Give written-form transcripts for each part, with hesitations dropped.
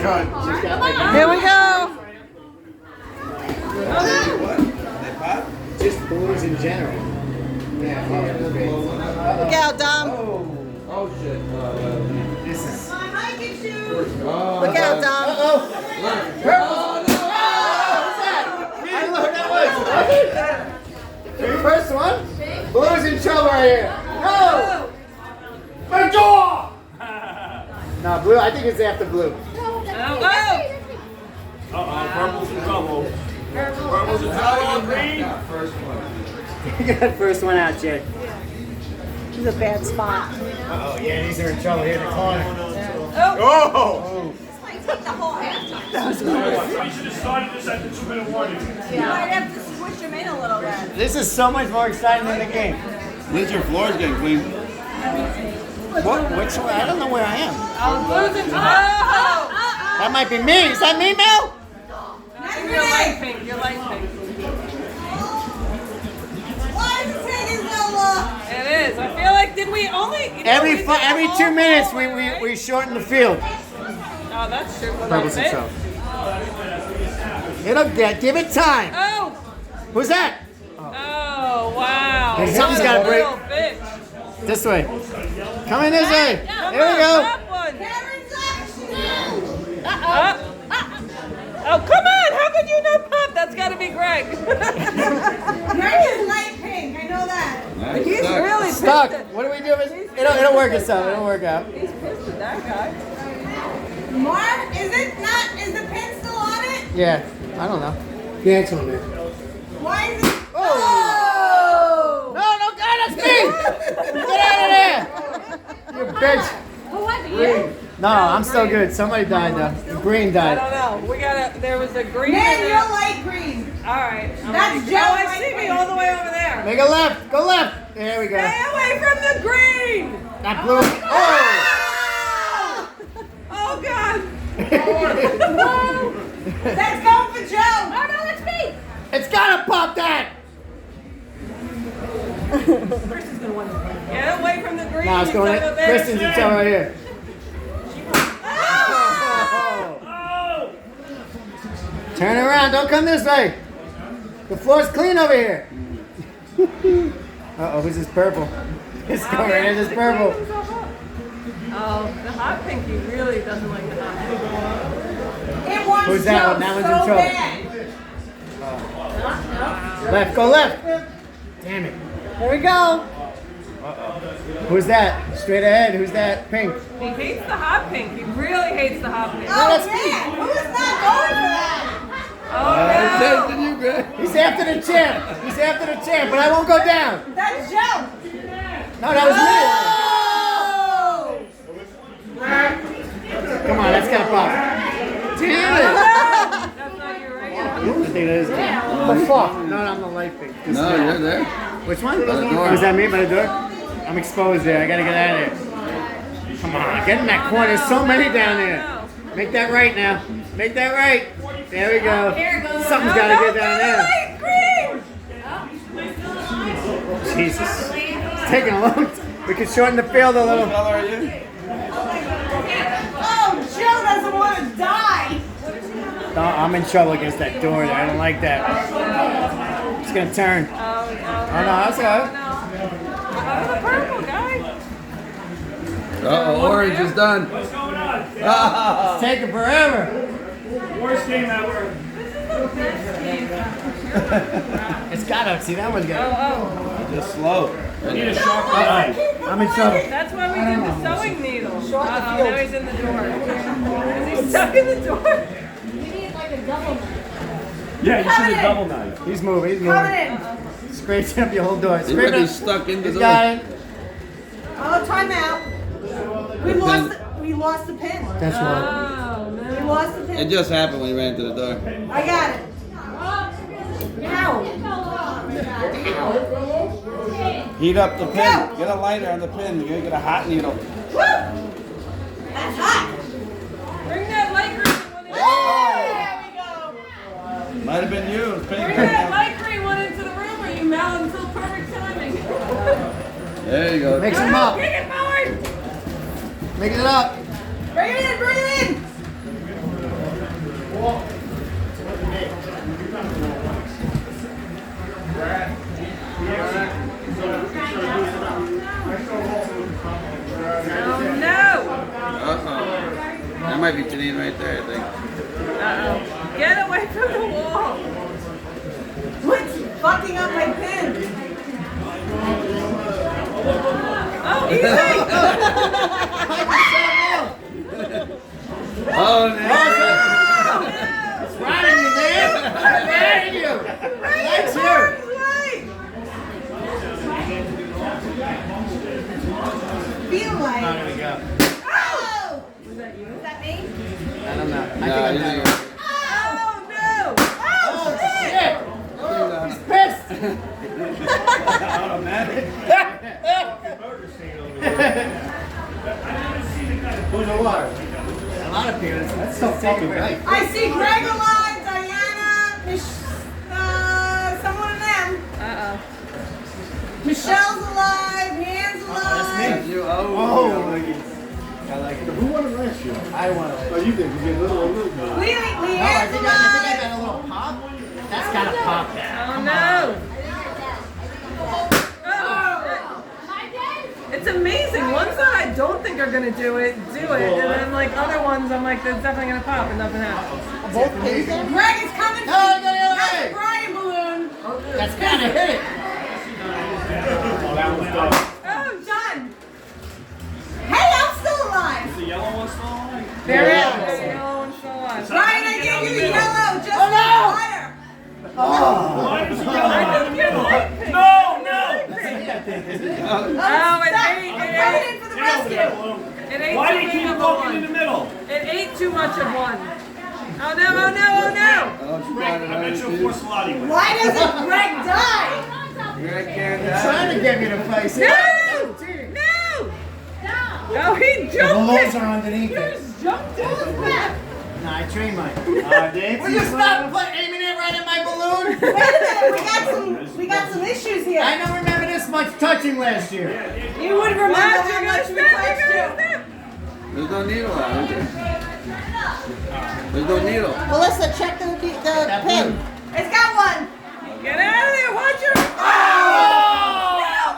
Here we go. Just balloons in general. Look out, Dom. Oh shit. This is. Look out, Dom. First one. Blue's in trouble right here. No. My door. No, blue. I think it's after blue. Purple's in trouble. Purple's in trouble. Green. You got first one out, Jay. This is a bad spot. Oh yeah, these are in trouble here in the corner. Oh! Take the whole halftime. You should have started this at the 2-minute warning. You might have to squish them in a little bit. This is so much more exciting than the game. At least your floor's getting clean. Which one? I don't know where I am. Blue's in trouble. That might be me. Is that me, Mel? You're light pink. You're light pink. Why is it taking so long? It is. I feel like did we only Every 2 minutes we shorten the field. Oh, that's true. Well, Purple's that's in it. trouble. It'll get. Give it time. Oh. Who's that? Oh wow. Hey, something's gotta break. This way. Coming this way. Here we go. Oh, come on! How could you not pop? That's got to be Greg. Greg is light pink, I know that. He's really Stuck. pissed. What do we do? It'll work itself. It'll work out. He's pissed at that guy. Mark, is the pin still on it? Yeah. I don't know. Dance on it. Why is it? Oh! No, God, that's me! Get out of there! You bitch. Who was it? No, I'm still good. Somebody died though. Green I died. don't know. We gotta. There was a green. Man, and you're a- light green. All right. That's Joe. Joe I right see me there. all the way over there. Make a left. Go left. There we go. Stay away from the green. That blue. Oh! Oh God. Let's go for Joe. Oh no, it's me. It's gotta pop that. Get away from the green. No, it's you going son in. of a bitch. Kristen's in trouble right here. Oh! Turn around. Don't come this way. The floor's clean over here. Uh-oh, who's this purple? It's going right in this purple. Oh, the hot pinky really doesn't like the hot pinky. It wants Who's that Joe one? That one's so in trouble. bad. Left. Go left. Damn it. There we go. Who's that? Straight ahead. Who's that? Pink. He hates the hot pink. He really hates the hot pink. Oh, that's yeah. Who's not going for that? Oh Chasing you, Greg. He's after the champ. He's after the champ, but I won't go down. That's Joe. No, that was Oh! me. Come on, let's get a pop. Damn it. That's not your radio. I think that is. The fuck? No, I'm the light pink. This No, is you're there. Which one? By the door. Was that me by the door? I'm exposed there. I gotta get out of there. Come on, get in that corner. There's so many down there. Make that right now. Make that right. There we go. Something's gotta get down there. Jesus. It's taking a long time. We can shorten the field a What little. color are you? Oh, Joe doesn't want to die. No, I'm in trouble against that door there. I don't like that. It's gonna turn. Oh, Oh no, that's good. the purple guy. Uh-oh, orange is done. What's going on? It's taking forever. Worst game ever. It's gotta. See, that one's got. Just slow. Need a sharp eye. I'm in trouble. That's why we did the sewing needle. Uh-oh, now he's in the door. Is he stuck in the door? Yeah, you should have double knife. He's moving. He's Coming moving. in. Scrapes up your whole door. He Scrape might be it. stuck in the He's door. got it. Oh, timeout. We lost the pin. That's one. Oh, We no. lost the It pin. just happened when he ran to the door. I got it. Heat up the pin. Get a lighter on the pin. You're gonna get a hot needle. Woo! That's hot. Bring that light green one in. There we go. Might have been you. It was pink. Bring that light green one into the room or you Mel until perfect timing. There you go. Mix them up. Bring it forward. Mix it up. Bring it in, bring it in. weakening right there, I think. Uh-oh. Get away from the wall. What's fucking up my pin? Oh, easy. Oh, no. It's riding you, man. It's riding you. That's you. Feel like. There we go. Oh! Was that you? Was that me? I don't know. I think Yeah, I'm you done. think- Oh, no. Oh, shit. He's pissed. Who's alive? A lot of people. That's so fucking right. I see Greg alive, Diana, someone of them. Uh-oh. Michelle's alive, Nan's alive. That's me. You, Oh, I like it. Who won it last year? I want it. Oh, you did. You get a little bit. No, I Leanne's think I alive. got a little pop. That's got a pop there. Oh, Come no. on. Oh, it's amazing. Ones that I don't think are going to do it. And then, like, other ones, I'm like, that's definitely going to pop, and nothing happens. Greg is coming No, for no, no, That's hey. the Brian balloon. That's kind of hit it. Oh, done. Hey, I'm still alive. The yellow one's still on? There it is. Yeah. There's the yellow one still on. Brian, I gave you the yellow just Oh, no. like water. Oh. Why is the yellow I one in think the you're middle? light pink. No, no! Oh, it Stop. ate. I'm coming in for the rescue. It ate Why do too you big keep of a walking in one. the middle? It ate too much of one. Oh, no, oh, no, oh, no. Oh, she Greg, got it I bet you right. a force Lottie with. Why doesn't Greg die? Greg can't Trying to die. get me to place it. No! No, he The jumped balloons it. are underneath You it. just jumped it. No, I trained mine. Nancy. Will you stop aiming it right at my balloon? Wait a minute, we got some issues here. I don't remember this much touching last year. You would remember Watch, how you're much gonna we snap, touched you're you. gonna snap. There's no needle on it. There's no needle. Melissa, check the That pin. blue. It's got one. Get out of there, watch your... Oh!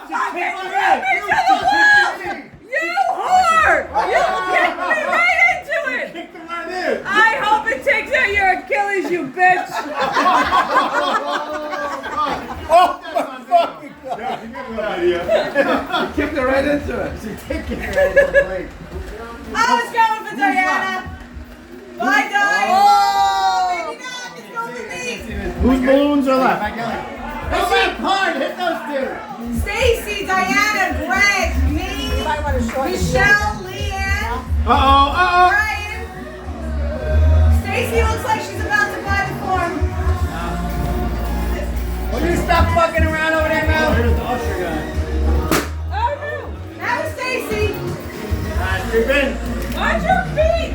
Fucking hit me to the wall! You whore! You kicked me right into it! Kick them right in. I hope it takes out your Achilles, you bitch! Oh, my fucking God. Yeah, you got a good idea. Kicked it right into it. Taking it right in the blade. I was going for Diana. Bye, Di. Oh, maybe not. It's going for me. Whose balloons are I left? got it. Go back hard, hit those two. Stacy, Diana, Greg, me, Michelle, Leanne, Uh-oh. Brian. Stacy looks like she's about to buy the form. Will you stop fucking around over there, Mel? Here's the usher guy. Oh no! That was Stacy. Creep in. Watch your feet!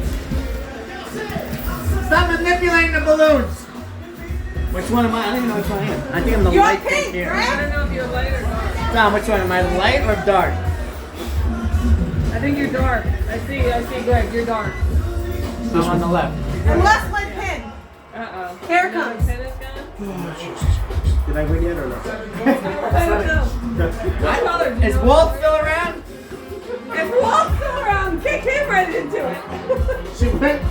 Stop manipulating the balloons. Which one am I? I don't even know which one I am. I think I'm the You're light pink, here. I Greg. don't know if you're light or dark. Tom, which one am I? Light or dark? I think you're dark. I see Greg, you're dark. I'm on the left. Unless my pin. Uh-oh. Here You know comes. what pin is gone? Did I win yet or no? I don't know. What color? Do you Is know Walt what still around? color? If Walt's still around, kick him right into it. She went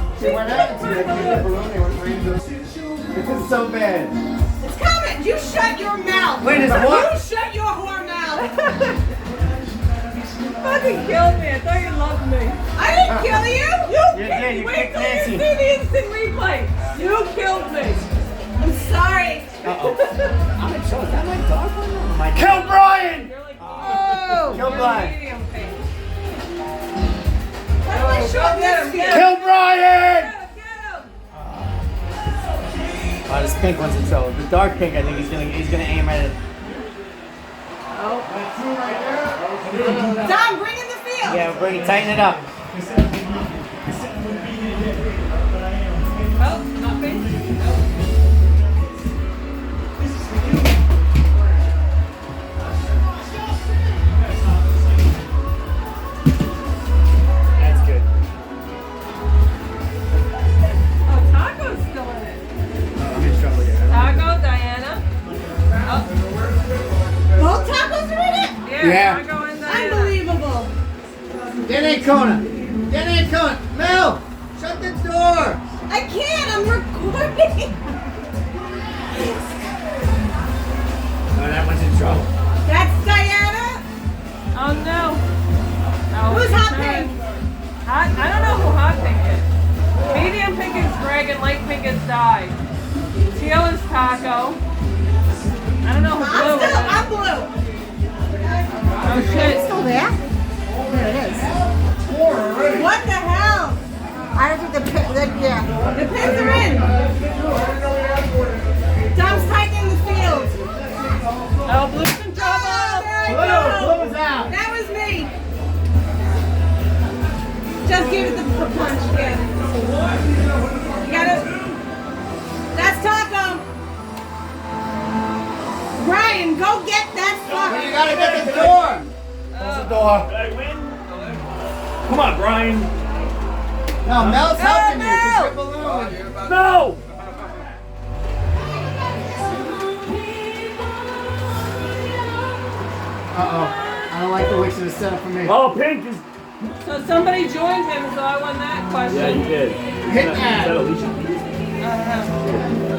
out and she like, the balloon. They went right into it. This is so bad. It's coming. You shut your mouth. Wait, is what? You shut your whore mouth. Fucking killed me. I thought you loved me. I didn't kill you. You did, kicked me. you Wait kicked till you Nancy. see the instant replay. You killed me. I'm sorry. Uh-oh. I'm in show. Is that my dog one? Or my Kill Brian! You're like, Oh. Kill you're Brian. medium pink. How do I show Get him, this? get him. Kill Brian! Get him. Oh, this pink one's in trouble. The dark pink, I think he's gonna aim right at it. Don, bring in the field. Yeah, bring it, tighten it up. Oh, not pink? Nope. That's good. Oh, Taco's still in it. I'm in trouble here. Taco, Diana. Oh, Both tacos are in it? Yeah. Taco and Diana. Unbelievable. Get in, Kona. Get in, Kona. Mel, shut the Oh, that one's in trouble. That's Diana. Oh no. Oh, Who's hot turn. pink? Hot? I don't know who hot pink is. Medium pink is Greg and light pink is Di. Teal is Taco. I don't know who blue is. I'm blue. Oh shit. Still there? There it is. What the hell? I don't think yeah. The pins are in. Dom's tightening the field. Oh, blue's in trouble. There we Blue, go. blue is out. That was me. Just give it the punch. Yeah. You got it. That's Taco. Brian, go get that fucker. You gotta get the door. Close the door. Did I win? Come on, Brian. No, Mel's helping you. no. It's your balloon. No! Uh-oh. I don't like the way it's set up for me. Oh, pink is. So somebody joined him, so I won that question. Yeah, you did. Hit Is that. that Alicia? I don't know.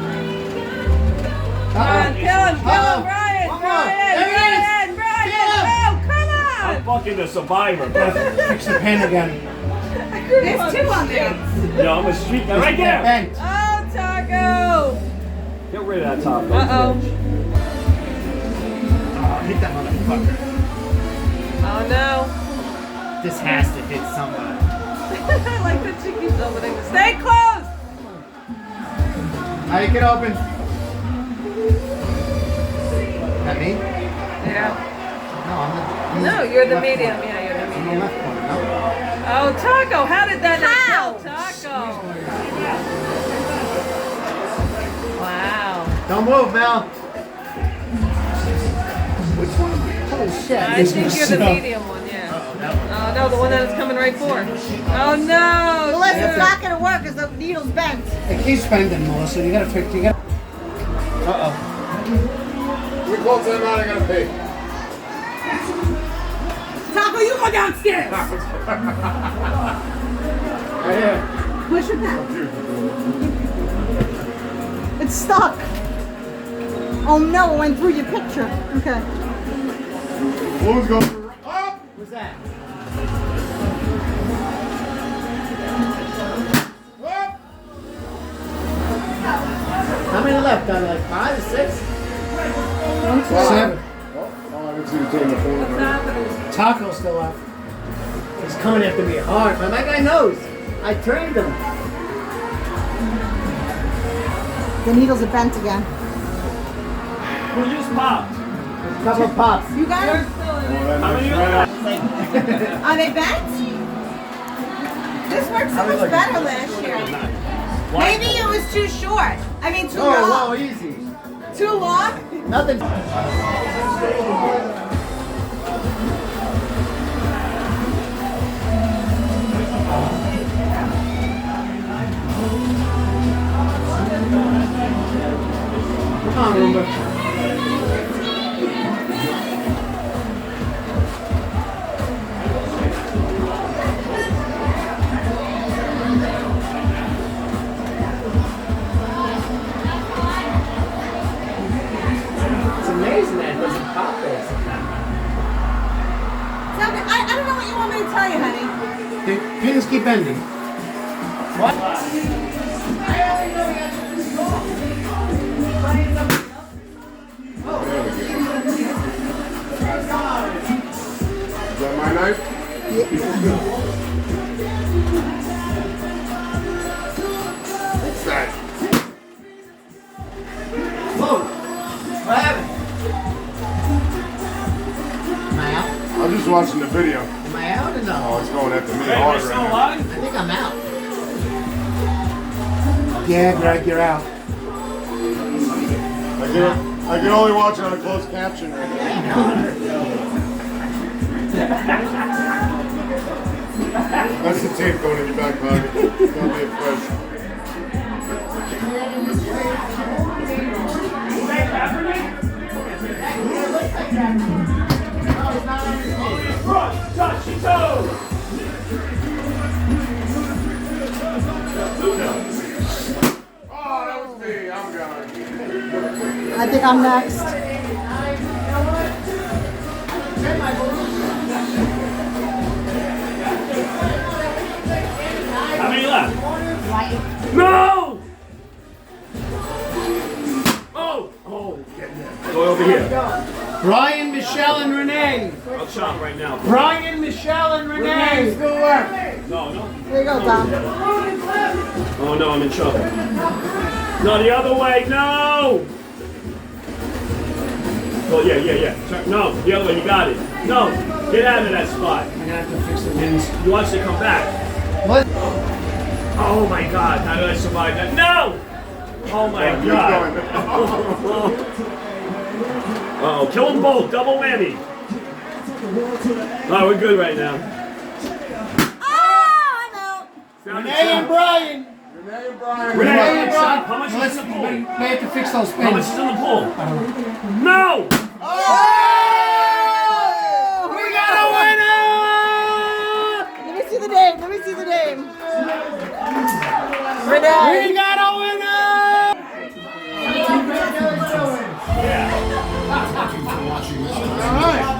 Uh-oh. Kill him, Uh-oh. Brian, One more. Brian, There he is. Brian, Kill him. no, come on! I'm fucking the survivor. Fix the pen again. There's two on there. Yo, I'm a street guy. Right there! Bent. Oh, Taco! Get rid of that top. Uh-oh. Oh, hit that motherfucker. Oh no. This has to hit somebody. I like that she keeps opening. Stay close! How you get open? That me? Yeah. No, I'm the. No, you're the left medium. corner. Yeah, you're the I'm the medium. left corner. No. Oh, Taco, how did that not kill Taco? Wow. Don't move, Mel. Which one? Holy shit. I think you're the medium one, yeah. Oh no, the one that is coming right for. Oh no! Melissa, Yeah. it's not gonna work because the needle's bent. It keeps bending, Melissa. You gotta fix. You gotta. Uh-oh. We close them out, I gotta pay. Taco, you go downstairs. Right here. Push it back. It's stuck. Oh no, it went through your picture. Okay. Blue's going up. What's that? Up. How many left? Are like 5 or 6? 7. Oh, I haven't seen you taking the phone. What's happening? Taco's still up. He's coming after me hard, man. That guy knows. I trained him. The needles are bent again. Who just popped? Couple of pops. You got You're them? still in Oh, there. that makes right. Are they bent? This worked so much better last year. Maybe it was too short. I mean, too Oh, long. whoa, easy. Too long? Nothing. Come on, Roomba. It's amazing that it doesn't pop there sometimes. Tell me, I don't know what you want me to tell you, honey. The pins keep bending. What? Is that my knife? What's that? Whoa! What happened? Am I out? I'm just watching the video. Am I out or no? Oh, it's going after me Hey, hard we're right still now. alive? I think I'm out. Yeah, Greg, you're out. I can only watch it on a closed caption right now. That's the tape going in your back pocket. Don't be afraid. Front, touch your toes! Oh, that was me. I think I'm next. How many left? No! Oh! Oh, get there. Go over here. Brian, Michelle, and Renee. I'll chop right now. Brian, Michelle, and Renee. No, no. Here you go, Tom. Oh no, I'm in trouble. No, the other way, no! Oh, yeah. No, the other way, you got it. No, get out of that spot. I'm gonna have to fix the pins. You watch it come back. What? Oh my God, how did I survive that? No! Oh my God. Uh-oh, kill them both, double whammy. Alright, we're good right now. Down to Renee and two. Brian. Renee and Brian. How much is Let's, in the pool? we have to fix those How much pins. is in the pool? No! We got a winner! Let me see the name. Let me see the name. Renee. We got